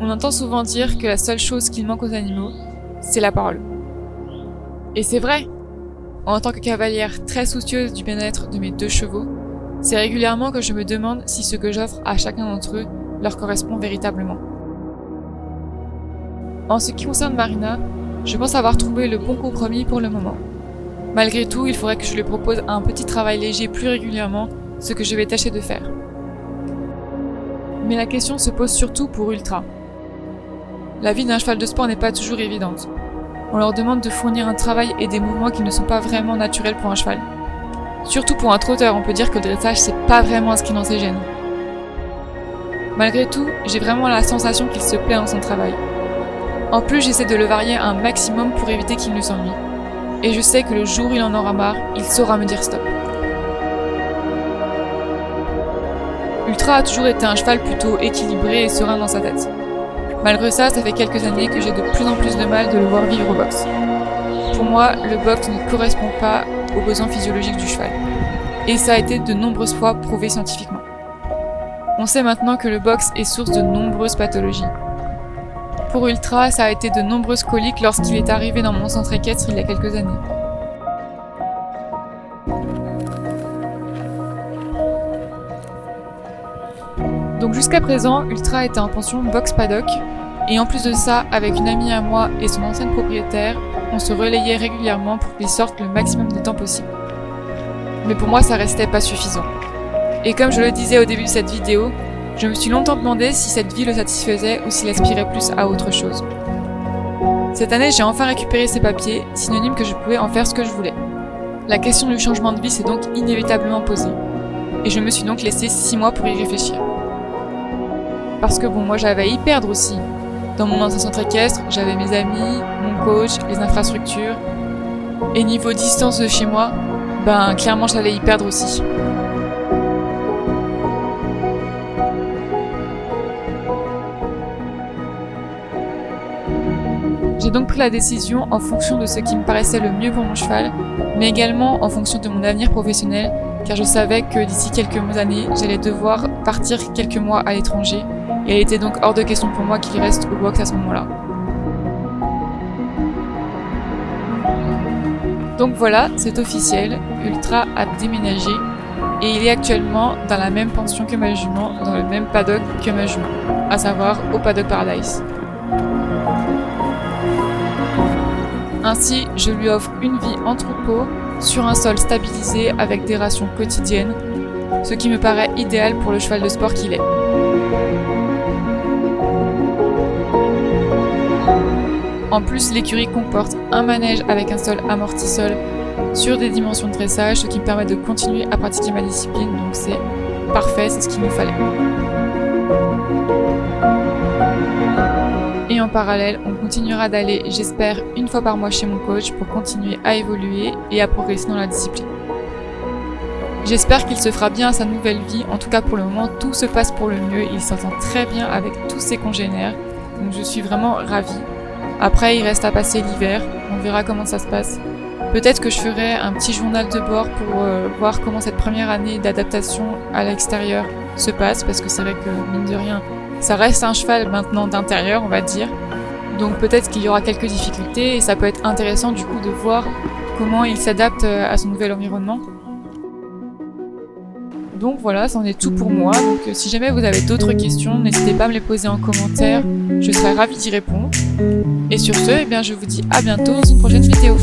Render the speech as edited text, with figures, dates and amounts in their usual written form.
On entend souvent dire que la seule chose qu'il manque aux animaux, c'est la parole. Et c'est vrai. En tant que cavalière très soucieuse du bien-être de mes 2 chevaux, c'est régulièrement que je me demande si ce que j'offre à chacun d'entre eux leur correspond véritablement. En ce qui concerne Marina, je pense avoir trouvé le bon compromis pour le moment. Malgré tout, il faudrait que je lui propose un petit travail léger plus régulièrement, ce que je vais tâcher de faire. Mais la question se pose surtout pour Ultra. La vie d'un cheval de sport n'est pas toujours évidente. On leur demande de fournir un travail et des mouvements qui ne sont pas vraiment naturels pour un cheval. Surtout pour un trotteur, on peut dire que le dressage c'est pas vraiment inscrit dans ses gènes. Malgré tout, j'ai vraiment la sensation qu'il se plaît dans son travail. En plus, j'essaie de le varier un maximum pour éviter qu'il ne s'ennuie. Et je sais que le jour où il en aura marre, il saura me dire stop. Ultra a toujours été un cheval plutôt équilibré et serein dans sa tête. Malgré ça fait quelques années que j'ai de plus en plus de mal de le voir vivre au box. Pour moi, le box ne correspond pas aux besoins physiologiques du cheval. Et ça a été de nombreuses fois prouvé scientifiquement. On sait maintenant que le box est source de nombreuses pathologies. Pour Ultra, ça a été de nombreuses coliques lorsqu'il est arrivé dans mon centre équestre il y a quelques années. Donc jusqu'à présent, Ultra était en pension box paddock, et en plus de ça, avec une amie à moi et son ancienne propriétaire, on se relayait régulièrement pour qu'il sorte le maximum de temps possible. Mais pour moi, ça restait pas suffisant. Et comme je le disais au début de cette vidéo, je me suis longtemps demandé si cette vie le satisfaisait ou s'il aspirait plus à autre chose. Cette année, j'ai enfin récupéré ces papiers, synonyme que je pouvais en faire ce que je voulais. La question du changement de vie s'est donc inévitablement posée. Et je me suis donc laissé 6 mois pour y réfléchir. Parce que moi j'avais à y perdre aussi. Dans mon ancien centre équestre, j'avais mes amis, mon coach, les infrastructures. Et niveau distance de chez moi, clairement j'allais y perdre aussi. J'ai donc pris la décision en fonction de ce qui me paraissait le mieux pour mon cheval, mais également en fonction de mon avenir professionnel, car je savais que d'ici quelques années, j'allais devoir partir quelques mois à l'étranger, et il était donc hors de question pour moi qu'il reste au box à ce moment-là. Donc voilà, c'est officiel, Ultra a déménagé, et il est actuellement dans la même pension que ma jument, dans le même paddock que ma jument, à savoir au Paddock Paradise. Ainsi, je lui offre une vie en troupeau, sur un sol stabilisé avec des rations quotidiennes, ce qui me paraît idéal pour le cheval de sport qu'il est. En plus, l'écurie comporte un manège avec un sol amorti-sol sur des dimensions de dressage, ce qui me permet de continuer à pratiquer ma discipline, donc c'est parfait, c'est ce qu'il nous fallait. Et en parallèle, on continuera d'aller, j'espère, une fois par mois chez mon coach pour continuer à évoluer et à progresser dans la discipline. J'espère qu'il se fera bien à sa nouvelle vie, en tout cas pour le moment, tout se passe pour le mieux, il s'entend très bien avec tous ses congénères, donc je suis vraiment ravie. Après, il reste à passer l'hiver, on verra comment ça se passe. Peut-être que je ferai un petit journal de bord pour voir comment cette première année d'adaptation à l'extérieur se passe, parce que c'est vrai que, mine de rien, ça reste un cheval maintenant d'intérieur, on va dire. Donc peut-être qu'il y aura quelques difficultés et ça peut être intéressant du coup de voir comment il s'adapte à son nouvel environnement. Donc voilà, c'en est tout pour moi. Donc si jamais vous avez d'autres questions, n'hésitez pas à me les poser en commentaire. Je serai ravie d'y répondre. Et sur ce, je vous dis à bientôt dans une prochaine vidéo.